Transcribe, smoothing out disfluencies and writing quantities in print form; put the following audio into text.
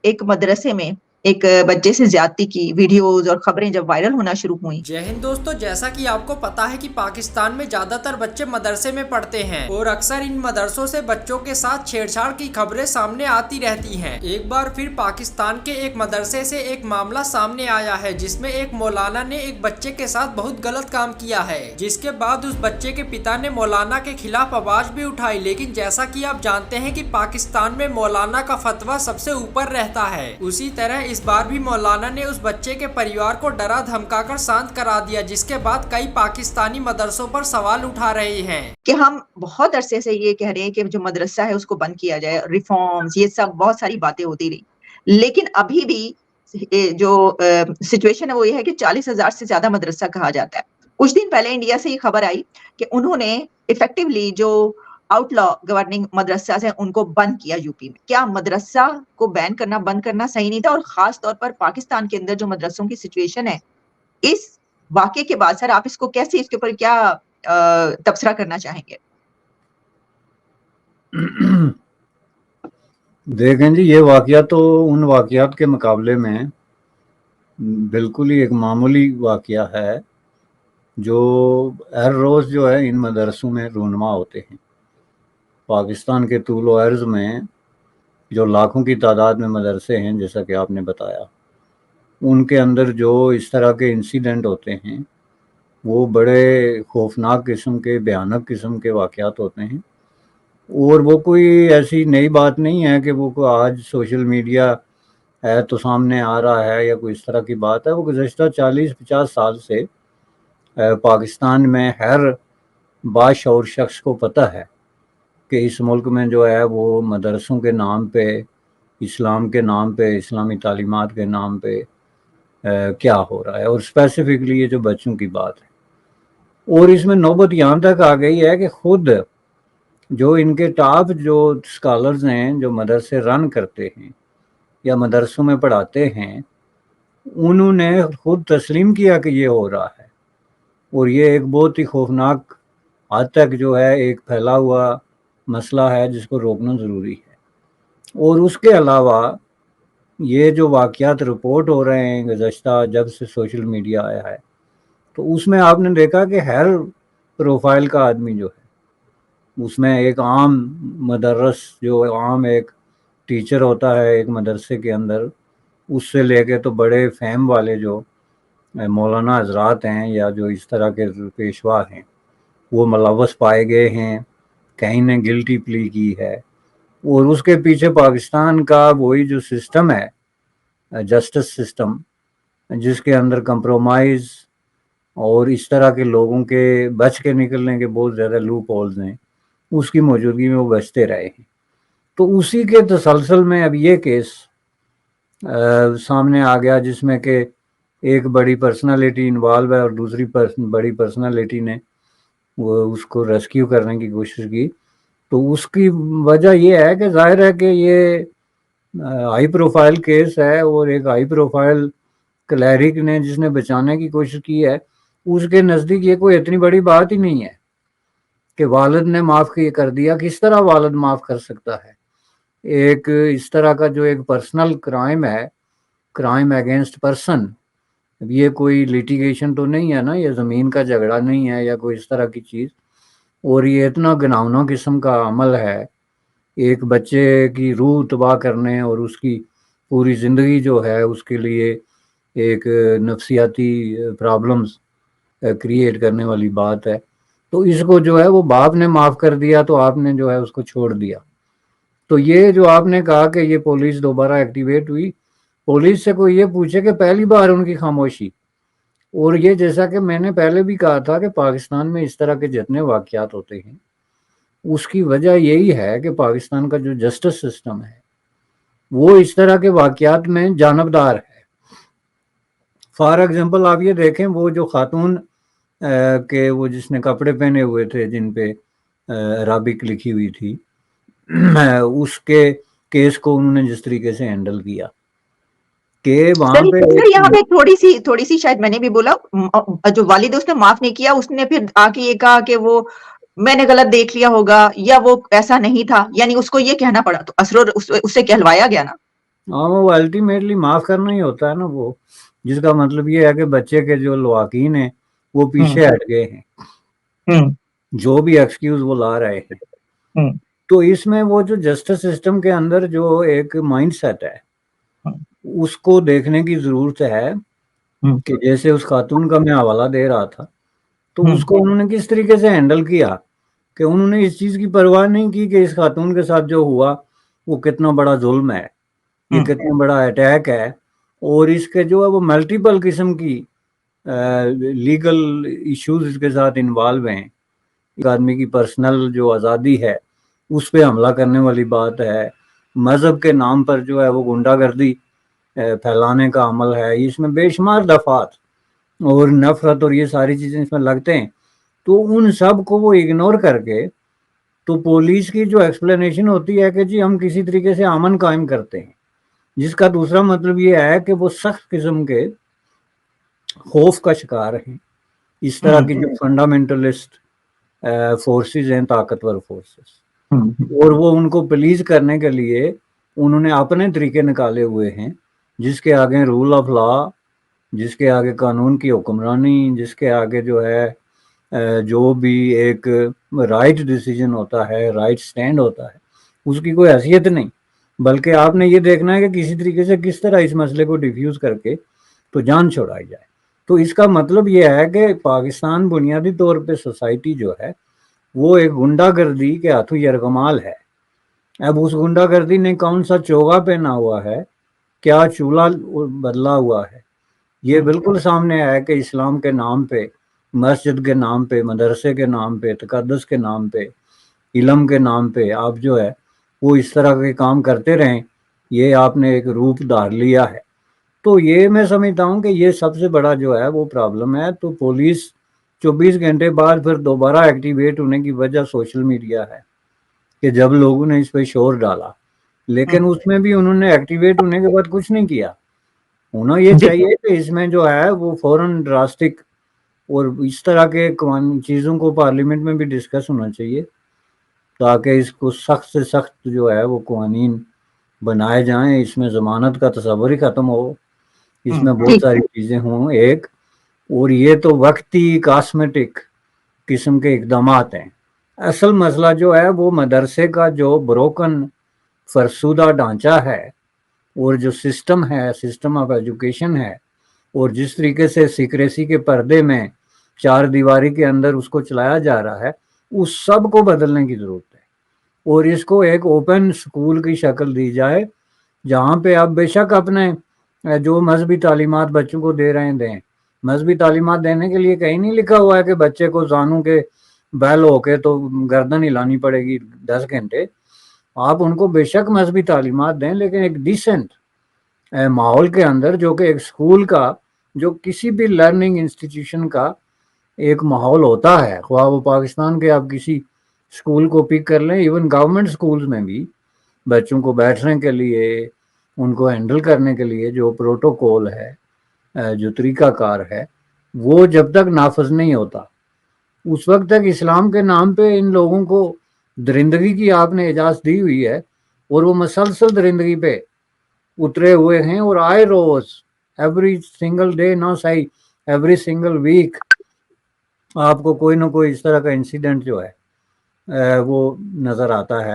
ایک مدرسے میں ایک بچے سے زیادتی کی ویڈیوز اور خبریں جب وائرل ہونا شروع ہوئیں. جے ہند دوستو، جیسا کہ آپ کو پتا ہے کہ پاکستان میں زیادہ تر بچے مدرسے میں پڑھتے ہیں اور اکثر ان مدرسوں سے بچوں کے ساتھ چھیڑ چھاڑ کی خبریں سامنے آتی رہتی ہیں. ایک بار پھر پاکستان کے ایک مدرسے سے ایک معاملہ سامنے آیا ہے جس میں ایک مولانا نے ایک بچے کے ساتھ بہت غلط کام کیا ہے، جس کے بعد اس بچے کے پتا نے مولانا کے خلاف آواز بھی اٹھائی. لیکن جیسا کہ آپ جانتے ہیں کہ پاکستان میں مولانا کا فتویٰ سب سے اوپر رہتا ہے، اسی طرح اس بار بھی مولانا نے اس بچے کے پریوار کو ڈرا دھمکا کر شانت کرا دیا، جس کے بعد کئی پاکستانی مدرسوں پر سوال اٹھا رہے ہیں کہ ہم بہت عرصے سے یہ کہہ رہے ہیں کہ جو مدرسہ ہے اس کو بند کیا جائے، ریفارمز، یہ سب بہت ساری باتیں ہوتی رہی، لیکن ابھی بھی جو سچویشن ہے وہ یہ ہے کہ 40,000 سے زیادہ مدرسہ کہا جاتا ہے. کچھ دن پہلے انڈیا سے یہ خبر آئی کہ انہوں نے ایفیکٹولی جو آؤٹ لا گورننگ مدرسہ ہیں ان کو بند کیا یوپی میں. کیا مدرسہ کو بین کرنا بند کرنا صحیح نہیں تھا؟ اور خاص طور پر پاکستان کے اندر جو مدرسوں کی سچویشن ہے اس واقعے کے بعد، سر آپ اس کو کیسے، اس کے اوپر کیا تبصرہ کرنا چاہیں گے؟ دیکھیں جی، یہ واقعہ تو ان واقعات کے مقابلے میں بالکل ہی ایک معمولی واقعہ ہے جو ہر روز جو ہے ان مدرسوں میں رونما ہوتے ہیں. پاکستان کے طول و عرض میں جو لاکھوں کی تعداد میں مدرسے ہیں، جیسا کہ آپ نے بتایا، ان کے اندر جو اس طرح کے انسیڈنٹ ہوتے ہیں وہ بڑے خوفناک قسم کے، بھیانک قسم کے واقعات ہوتے ہیں. اور وہ کوئی ایسی نئی بات نہیں ہے کہ وہ آج سوشل میڈیا ہے تو سامنے آ رہا ہے یا کوئی اس طرح کی بات ہے. وہ گزشتہ 40-50 سال سے پاکستان میں ہر باشعور شخص کو پتہ ہے کہ اس ملک میں جو ہے وہ مدرسوں کے نام پہ، اسلام کے نام پہ، اسلامی تعلیمات کے نام پہ کیا ہو رہا ہے، اور اسپیسیفکلی یہ جو بچوں کی بات ہے. اور اس میں نوبت یہاں تک آ گئی ہے کہ خود جو ان کے ٹاپ جو اسکالرز ہیں جو مدرسے رن کرتے ہیں یا مدرسوں میں پڑھاتے ہیں، انہوں نے خود تسلیم کیا کہ یہ ہو رہا ہے. اور یہ ایک بہت ہی خوفناک حد تک جو ہے ایک پھیلا ہوا مسئلہ ہے جس کو روکنا ضروری ہے. اور اس کے علاوہ یہ جو واقعات رپورٹ ہو رہے ہیں گزشتہ جب سے سوشل میڈیا آیا ہے، تو اس میں آپ نے دیکھا کہ ہر پروفائل کا آدمی جو ہے، اس میں ایک عام مدرس، جو عام ایک ٹیچر ہوتا ہے ایک مدرسے کے اندر، اس سے لے کے تو بڑے فہم والے جو مولانا حضرات ہیں یا جو اس طرح کے پیشوا ہیں، وہ ملوث پائے گئے ہیں. کہیں نے گلٹی پلی کی ہے. اور اس کے پیچھے پاکستان کا وہی جو سسٹم ہے، جسٹس سسٹم، جس کے اندر کمپرومائز اور اس طرح کے لوگوں کے بچ کے نکلنے کے بہت زیادہ لوپ ہولز ہیں، اس کی موجودگی میں وہ بچتے رہے ہیں. تو اسی کے تسلسل میں اب یہ کیس سامنے آ گیا جس میں کہ ایک بڑی پرسنالٹی انوالو ہے اور دوسری بڑی پرسنالٹی نے وہ اس کو ریسکیو کرنے کی کوشش کی. تو اس کی وجہ یہ ہے کہ ظاہر ہے کہ یہ ہائی پروفائل کیس ہے، اور ایک ہائی پروفائل کلیرک نے جس نے بچانے کی کوشش کی ہے، اس کے نزدیک یہ کوئی اتنی بڑی بات ہی نہیں ہے کہ والد نے معاف کر دیا. کس طرح والد معاف کر سکتا ہے؟ ایک اس طرح کا جو ایک پرسنل کرائم ہے، کرائم اگینسٹ پرسن، یہ کوئی لیٹیگیشن تو نہیں ہے نا، یہ زمین کا جھگڑا نہیں ہے یا کوئی اس طرح کی چیز. اور یہ اتنا گناؤنا قسم کا عمل ہے، ایک بچے کی روح تباہ کرنے اور اس کی پوری زندگی جو ہے اس کے لیے ایک نفسیاتی پرابلمز کریٹ کرنے والی بات ہے. تو اس کو جو ہے وہ باپ نے معاف کر دیا تو آپ نے جو ہے اس کو چھوڑ دیا. تو یہ جو آپ نے کہا کہ یہ پولیس دوبارہ ایکٹیویٹ ہوئی، پولیس سے کوئی یہ پوچھے کہ پہلی بار ان کی خاموشی. اور یہ جیسا کہ میں نے پہلے بھی کہا تھا کہ پاکستان میں اس طرح کے جتنے واقعات ہوتے ہیں اس کی وجہ یہی ہے کہ پاکستان کا جو جسٹس سسٹم ہے وہ اس طرح کے واقعات میں جانبدار ہے. فار ایگزامپل آپ یہ دیکھیں، وہ جو خاتون کہ وہ جس نے کپڑے پہنے ہوئے تھے جن پہ عربک لکھی ہوئی تھی، اس کے کیس کو انہوں نے جس طریقے سے ہینڈل کیا کہ وہاں پہ یہاں پہ تھوڑی سی شاید میں نے بھی بولا، جو والد اس نے معاف نہیں کیا، اس نے پھر آ کے یہ کہا کہ وہ میں نے غلط دیکھ لیا ہوگا یا وہ ایسا نہیں تھا، یعنی اس کو یہ کہنا پڑا تو اس سے کہلوایا گیا نا. ہاں وہ الٹیمیٹلی معاف کرنا ہی ہوتا ہے نا، وہ جس کا مطلب یہ ہے کہ بچے کے جو لواحقین ہیں وہ پیچھے ہٹ گئے ہیں، جو بھی ایکسکیوز وہ لا رہے ہیں۔ تو اس میں وہ جو جسٹس سسٹم کے اندر جو ایک مائنڈ سیٹ ہے اس کو دیکھنے کی ضرورت ہے کہ جیسے اس خاتون کا میں حوالہ دے رہا تھا، تو اس کو انہوں نے کس طریقے سے ہینڈل کیا کہ انہوں نے اس چیز کی پرواہ نہیں کی کہ اس خاتون کے ساتھ جو ہوا وہ کتنا بڑا ظلم ہے، یہ کتنا بڑا اٹیک ہے، اور اس کے جو ہے وہ ملٹیپل قسم کی لیگل ایشوز اس کے ساتھ انوالو ہیں۔ ایک آدمی کی پرسنل جو آزادی ہے اس پہ حملہ کرنے والی بات ہے، مذہب کے نام پر جو ہے وہ گنڈا گردی پھیلانے کا عمل ہے، اس میں بے شمار دفعات اور نفرت اور یہ ساری چیزیں اس میں لگتے ہیں۔ تو ان سب کو وہ اگنور کر کے تو پولیس کی جو ایکسپلینیشن ہوتی ہے کہ جی ہم کسی طریقے سے امن قائم کرتے ہیں، جس کا دوسرا مطلب یہ ہے کہ وہ سخت قسم کے خوف کا شکار ہیں اس طرح کی جو فنڈامنٹلسٹ فورسز ہیں، طاقتور فورسز، اور وہ ان کو پلیز کرنے کے لیے انہوں نے اپنے طریقے نکالے ہوئے ہیں، جس کے آگے رول آف لا، جس کے آگے قانون کی حکمرانی، جس کے آگے جو ہے جو بھی ایک رائٹ ڈیسیجن ہوتا ہے، رائٹ سٹینڈ ہوتا ہے، اس کی کوئی حیثیت نہیں، بلکہ آپ نے یہ دیکھنا ہے کہ کسی طریقے سے کس طرح اس مسئلے کو ڈیفیوز کر کے تو جان چھوڑائی جائے۔ تو اس کا مطلب یہ ہے کہ پاکستان بنیادی طور پہ سوسائٹی جو ہے وہ ایک گنڈا گردی کے ہاتھوں یرغمال ہے۔ اب اس گنڈا گردی نے کون سا چوغا پہنا ہوا ہے، کیا چولہا بدلا ہوا ہے، یہ بالکل سامنے آیا کہ اسلام کے نام پہ، مسجد کے نام پہ، مدرسے کے نام پہ، تقدس کے نام پہ، علم کے نام پہ آپ جو ہے وہ اس طرح کے کام کرتے رہیں، یہ آپ نے ایک روپ دھار لیا ہے۔ تو یہ میں سمجھتا ہوں کہ یہ سب سے بڑا جو ہے وہ پرابلم ہے۔ تو پولیس 24 گھنٹے بعد پھر دوبارہ ایکٹیویٹ ہونے کی وجہ سوشل میڈیا ہے کہ جب لوگوں نے اس پہ شور ڈالا، لیکن اس میں بھی انہوں نے ایکٹیویٹ ہونے کے بعد کچھ نہیں کیا۔ ہونا یہ چاہیے کہ اس میں جو ہے وہ فوراً ڈراسٹک اور اس طرح کے چیزوں کو پارلیمنٹ میں بھی ڈسکس ہونا چاہیے تاکہ اس کو سخت سے سخت جو ہے وہ قوانین بنائے جائیں، اس میں ضمانت کا تصور ہی ختم ہو، اس میں بہت ساری چیزیں ہوں ایک، اور یہ تو وقتی کاسمیٹک قسم کے اقدامات ہیں۔ اصل مسئلہ جو ہے وہ مدرسے کا جو بروکن فرسودہ ڈھانچہ ہے اور جو سسٹم ہے، سسٹم آف ایجوکیشن ہے، اور جس طریقے سے سیکریسی کے پردے میں چار دیواری کے اندر اس کو چلایا جا رہا ہے، اس سب کو بدلنے کی ضرورت ہے، اور اس کو ایک اوپن سکول کی شکل دی جائے جہاں پہ آپ بے شک اپنے جو مذہبی تعلیمات بچوں کو دے رہے ہیں دیں۔ مذہبی تعلیمات دینے کے لیے کہیں نہیں لکھا ہوا ہے کہ بچے کو زانوں کے بیل ہو کے تو گردن ہلانی پڑے گی 10 گھنٹے۔ آپ ان کو بے شک مذہبی تعلیمات دیں، لیکن ایک ڈیسنٹ ماحول کے اندر، جو کہ ایک سکول کا، جو کسی بھی لرننگ انسٹیٹیوشن کا ایک ماحول ہوتا ہے، خواہ وہ پاکستان کے آپ کسی سکول کو پک کر لیں، ایون گورنمنٹ سکولز میں بھی بچوں کو بیٹھنے کے لیے، ان کو ہینڈل کرنے کے لیے جو پروٹوکول ہے، جو طریقہ کار ہے، وہ جب تک نافذ نہیں ہوتا اس وقت تک اسلام کے نام پہ ان لوگوں کو درندگی کی آپ نے اجازت دی ہوئی ہے، اور وہ مسلسل درندگی پہ اترے ہوئے ہیں، اور آئے روز ایوری سنگل ڈے، نہ صحیح ایوری سنگل ویک آپ کو کوئی نہ کوئی اس طرح کا انسیڈنٹ جو ہے وہ نظر آتا ہے۔